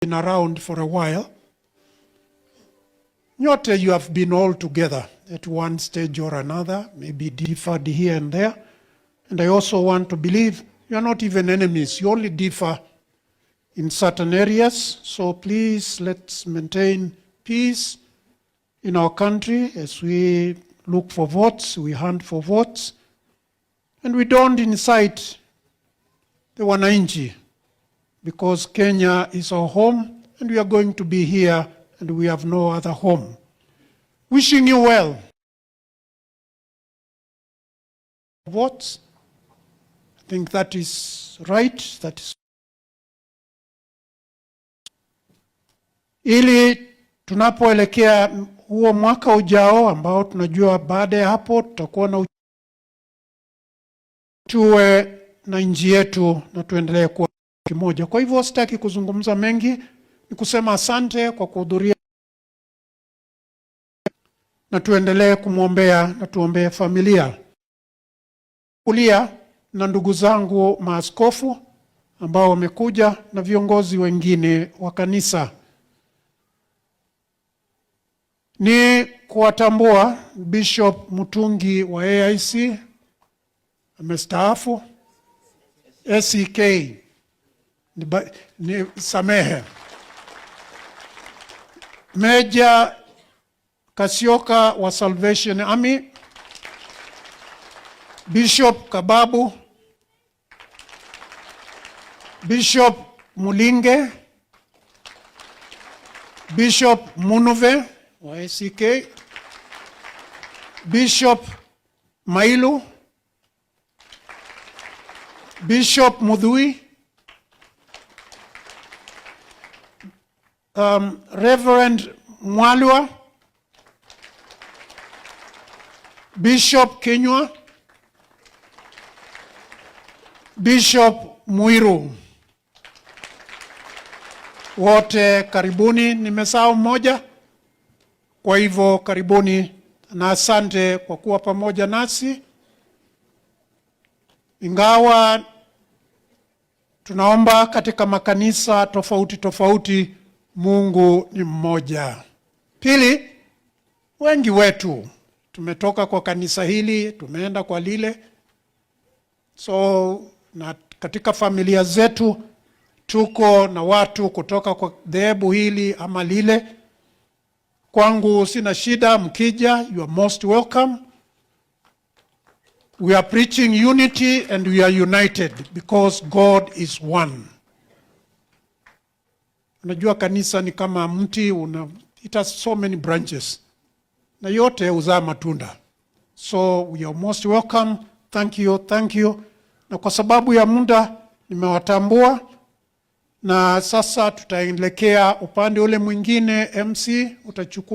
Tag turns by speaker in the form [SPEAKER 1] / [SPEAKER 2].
[SPEAKER 1] been around for a while. Nyote, you have been all together at one stage or another, maybe differed here and there. And I also want to believe you are not even enemies. You only differ in certain areas. So please, let's maintain peace in our country as we look for votes, we hunt for votes. And we don't incite the wananchi, because Kenya is our home and we are going to be here and we have no other home. Wishing you well. Votes. I think that is right. That is ili tunapoelekea huo mwaka ujao ambao tunajua baada ya hapo tutakuwa na tuwe na nchi yetu na tuendelee kuwa kimoja. Kwa hivyo sitaki kuzungumza mengi, ni kusema asante kwa kuhudhuria na tuendelee kumwombea na tuombee familia. Kulia na ndugu zangu maaskofu ambao wamekuja na viongozi wengine wa kanisa. Ni kuwatambua Bishop Mutungi wa AIC amestaafu. SEK ni samehe. Meja Kasioka wa Salvation Army. Bishop Kababu. Bishop Mulinge. Bishop Munuve wa ACK. Bishop Mailu. Bishop Mudhui. Reverend Mwalwa. Bishop Kenywa. Bishop Muiru. Wote karibuni, nimesahau mmoja. Kwa hivyo karibuni na asante kwa kuwa pamoja nasi. Ingawa tunaomba katika makanisa tofauti tofauti, Mungu ni mmoja. Pili, wengi wetu tumetoka kwa kanisa hili, tumeenda kwa lile. So na katika familia zetu tuko na watu kutoka kwa dhehebu hili ama lile. Kwangu sina shida, mkija, you are most welcome. We are preaching unity and we are united because God is one. Unajua kanisa ni kama mti, it has so many branches. Na yote huzaa matunda. So we are most welcome. Thank you, thank you. Na kwa sababu ya muda nimewatambua. Na sasa tutaelekea upande ule mwingine. MC utachukua